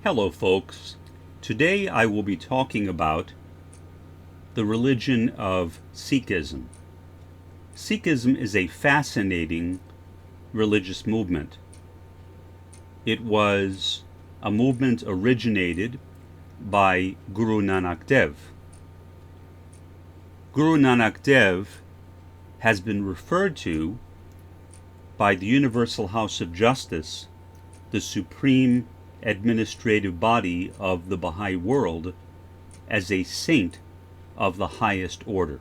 Hello folks. Today I will be talking about the religion of Sikhism. Sikhism is a fascinating religious movement. It was a movement originated by Guru Nanak Dev. Guru Nanak Dev has been referred to by the Universal House of Justice, the supreme administrative body of the Bahá'í world, as a saint of the highest order.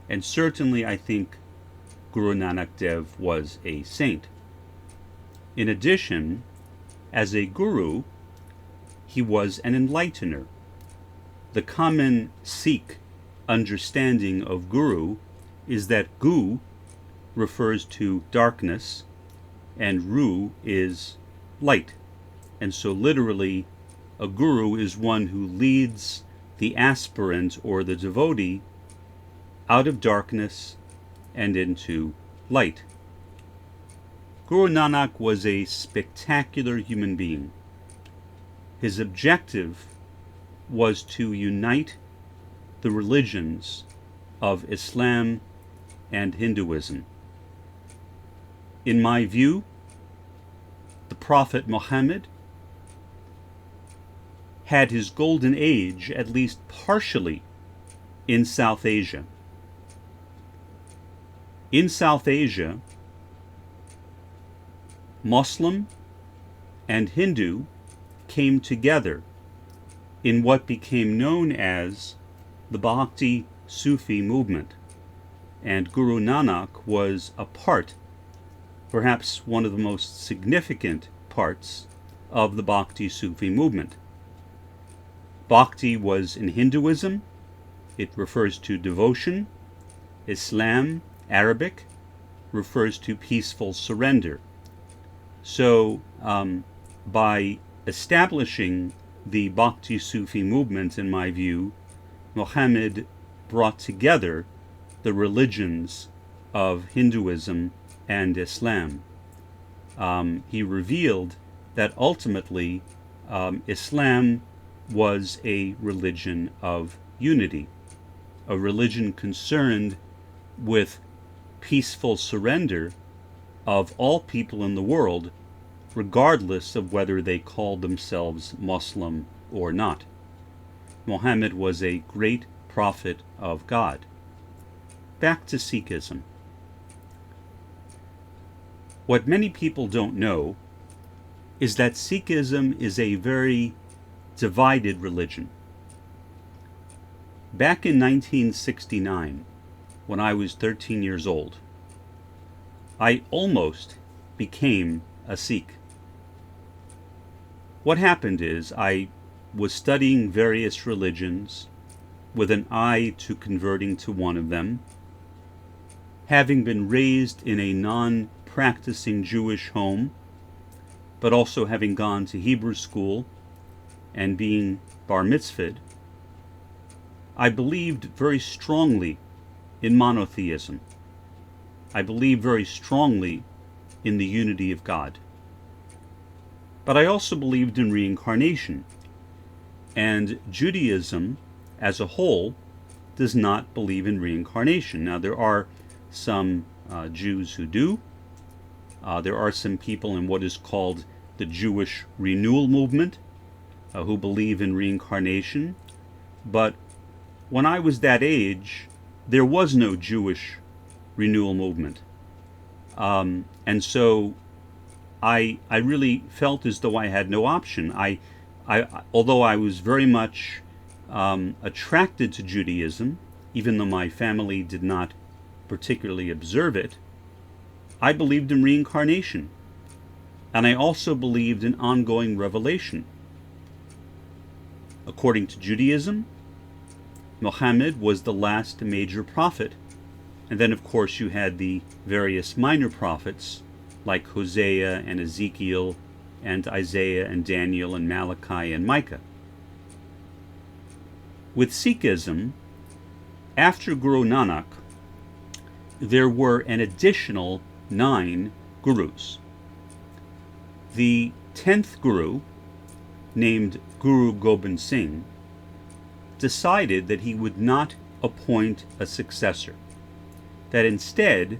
And certainly I think Guru Nanak Dev was a saint. In addition, as a guru, he was an enlightener. The common Sikh understanding of guru is that gu refers to darkness and ru is light. And so literally, a guru is one who leads the aspirant or the devotee out of darkness and into light. Guru Nanak was a spectacular human being. His objective was to unite the religions of Islam and Hinduism. In my view, the Prophet Muhammad had his golden age, at least partially, in South Asia. In South Asia, Muslim and Hindu came together in what became known as the Bhakti Sufi movement, and Guru Nanak was a part, perhaps one of the most significant parts, of the Bhakti Sufi movement. Bhakti was in Hinduism. It refers to devotion. Islam, Arabic, refers to peaceful surrender. So, by establishing the Bhakti Sufi movement, in my view, Muhammad brought together the religions of Hinduism and Islam. He revealed that ultimately Islam was a religion of unity, a religion concerned with peaceful surrender of all people in the world, regardless of whether they called themselves Muslim or not. Muhammad was a great prophet of God. Back to Sikhism. What many people don't know is that Sikhism is a very divided religion. Back in 1969, when I was 13 years old, I almost became a Sikh. What happened is I was studying various religions with an eye to converting to one of them. Having been raised in a non-practicing Jewish home, but also having gone to Hebrew school and being bar mitzvahed, I believed very strongly in monotheism. I believed very strongly in the unity of God. But I also believed in reincarnation, and Judaism as a whole does not believe in reincarnation. Now, there are some Jews who do. There are some people in what is called the Jewish renewal movement who believe in reincarnation. But when I was that age, there was no Jewish renewal movement. And so I really felt as though I had no option. Although I was very much attracted to Judaism, even though my family did not particularly observe it, I believed in reincarnation. And I also believed in ongoing revelation. According to Judaism, Muhammad was the last major prophet. And then, of course, you had the various minor prophets, like Hosea and Ezekiel and Isaiah and Daniel and Malachi and Micah. With Sikhism, after Guru Nanak, there were an additional 9 gurus. The 10th guru named Guru Gobind Singh, decided that he would not appoint a successor, that instead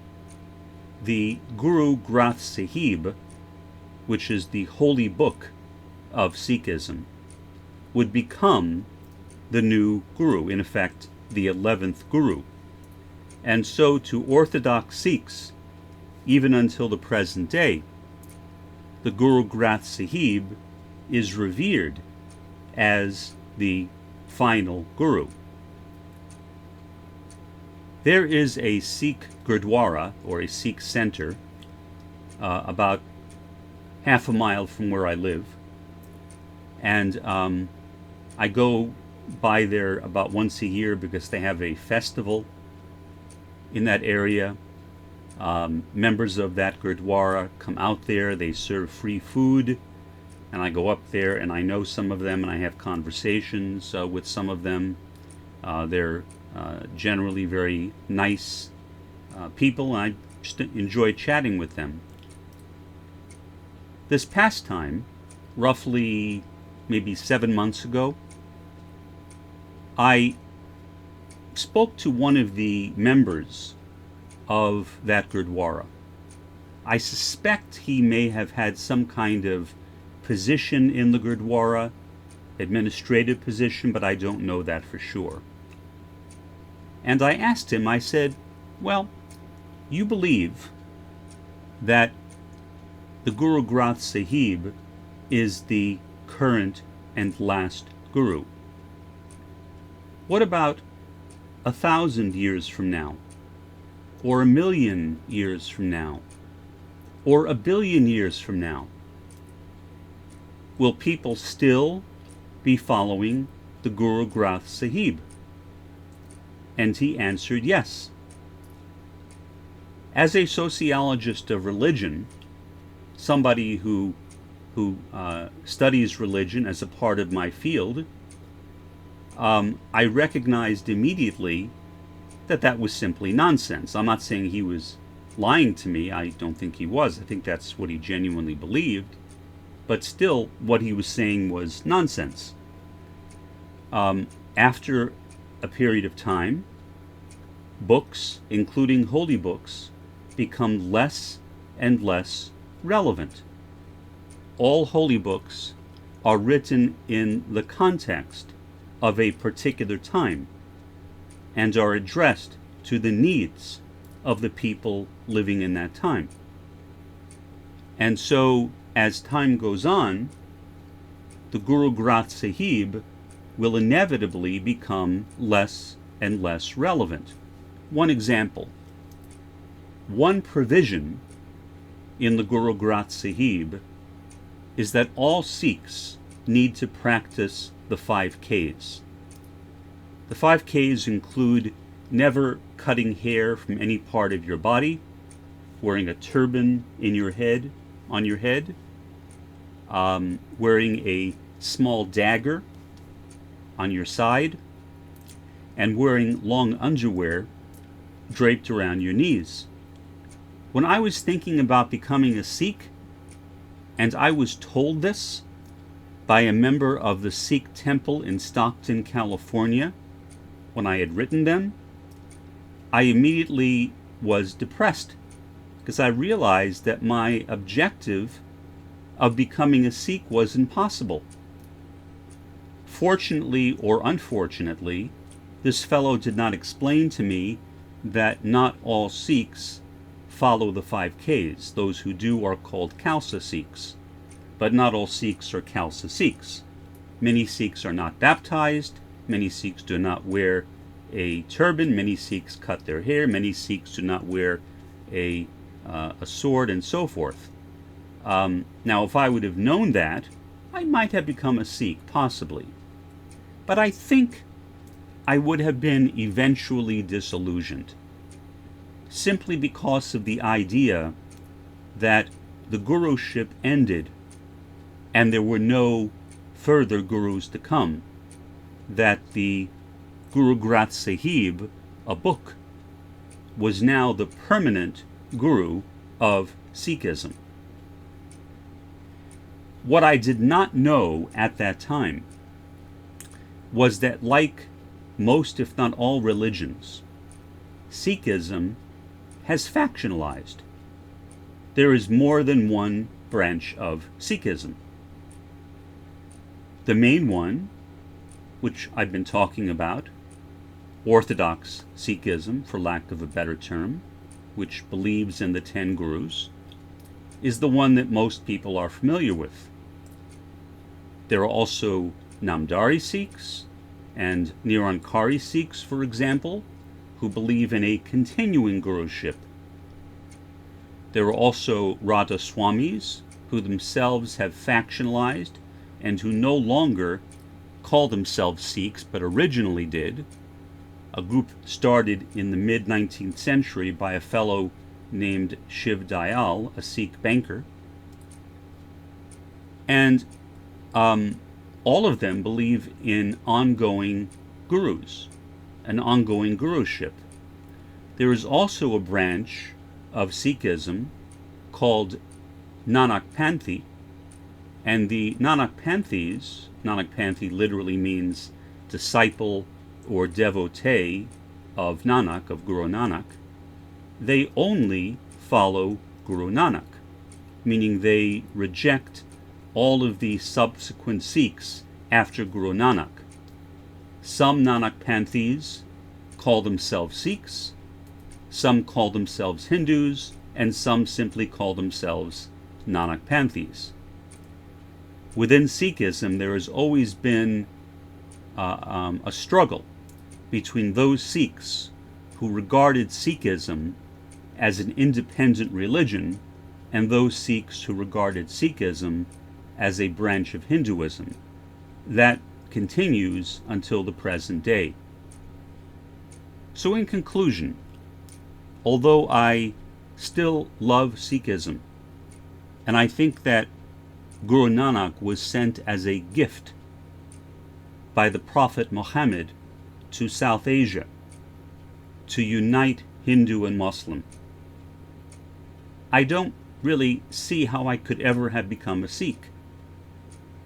the Guru Granth Sahib, which is the holy book of Sikhism, would become the new Guru, in effect the 11th Guru. And so to Orthodox Sikhs, even until the present day, the Guru Granth Sahib is revered as the final Guru. There is a Sikh Gurdwara, or a Sikh center, about half a mile from where I live, and I go by there about once a year because they have a festival in that area. Members of that Gurdwara come out there, they serve free food, and I go up there and I know some of them and I have conversations with some of them. They're generally very nice people, and I just enjoy chatting with them. This past time, roughly maybe 7 months ago, I spoke to one of the members of that Gurdwara. I suspect he may have had some kind of position in the Gurdwara, administrative position, but I don't know that for sure. And I asked him, I said, well, you believe that the Guru Granth Sahib is the current and last Guru. What about 1,000 years from now? Or 1,000,000 years from now? Or 1,000,000,000 years from now? Will people still be following the Guru Granth Sahib? And he answered yes. As a sociologist of religion, somebody who studies religion as a part of my field, I recognized immediately that that was simply nonsense. I'm not saying he was lying to me. I don't think he was. I think that's what he genuinely believed. But still, what he was saying was nonsense. After a period of time, books, including holy books, become less and less relevant. All holy books are written in the context of a particular time and are addressed to the needs of the people living in that time. And so, as time goes on, the Guru Granth Sahib will inevitably become less and less relevant. One example. One provision in the Guru Granth Sahib is that all Sikhs need to practice the 5 Ks. The 5 Ks include never cutting hair from any part of your body, wearing a turban on your head, wearing a small dagger on your side, and wearing long underwear draped around your knees. When I was thinking about becoming a Sikh, and I was told this by a member of the Sikh temple in Stockton, California, when I had written them, I immediately was depressed because I realized that my objective of becoming a Sikh was impossible. Fortunately or unfortunately, this fellow did not explain to me that not all Sikhs follow the 5 Ks. Those who do are called Khalsa Sikhs, but not all Sikhs are Khalsa Sikhs. Many Sikhs are not baptized, many Sikhs do not wear a turban, many Sikhs cut their hair, many Sikhs do not wear a sword, and so forth. Now, if I would have known that, I might have become a Sikh, possibly. But I think I would have been eventually disillusioned, simply because of the idea that the guruship ended and there were no further gurus to come, that the Guru Granth Sahib, a book, was now the permanent guru of Sikhism. What I did not know at that time was that, like most, if not all, religions, Sikhism has factionalized. There is more than one branch of Sikhism. The main one, which I've been talking about, Orthodox Sikhism, for lack of a better term, which believes in the 10 gurus, is the one that most people are familiar with. There are also Namdari Sikhs and Nirankari Sikhs, for example, who believe in a continuing guruship. There are also Radha Swamis, who themselves have factionalized and who no longer call themselves Sikhs, but originally did. A group started in the mid-19th century by a fellow named Shiv Dayal, a Sikh banker. And all of them believe in ongoing gurus, an ongoing guruship. There is also a branch of Sikhism called Nanakpanthi, and the Nanakpanthis, Nanakpanthi literally means disciple or devotee of Nanak, of Guru Nanak, they only follow Guru Nanak, meaning they reject all of the subsequent Sikhs after Guru Nanak. Some Nanakpanthis call themselves Sikhs, some call themselves Hindus, and some simply call themselves Nanakpanthis. Within Sikhism, there has always been a struggle between those Sikhs who regarded Sikhism as an independent religion and those Sikhs who regarded Sikhism as a branch of Hinduism. That continues until the present day. So in conclusion, although I still love Sikhism, and I think that Guru Nanak was sent as a gift by the Prophet Muhammad to South Asia to unite Hindu and Muslim, I don't really see how I could ever have become a Sikh.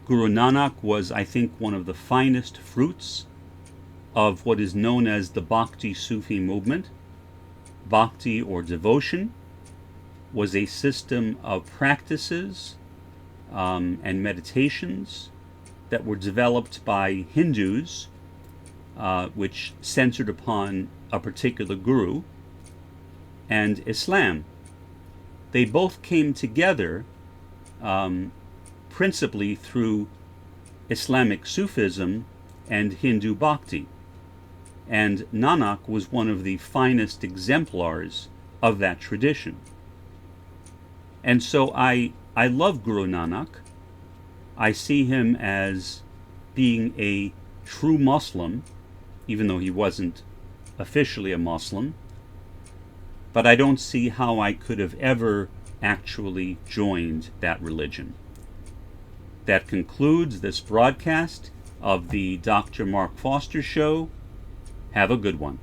Guru Nanak was, I think, one of the finest fruits of what is known as the Bhakti Sufi movement. Bhakti, or devotion, was a system of practices and meditations that were developed by Hindus, which centered upon a particular guru, and Islam. They both came together principally through Islamic Sufism and Hindu Bhakti. And Nanak was one of the finest exemplars of that tradition. And so I love Guru Nanak. I see him as being a true Muslim, even though he wasn't officially a Muslim. But I don't see how I could have ever actually joined that religion. That concludes this broadcast of the Dr. Mark Foster Show. Have a good one.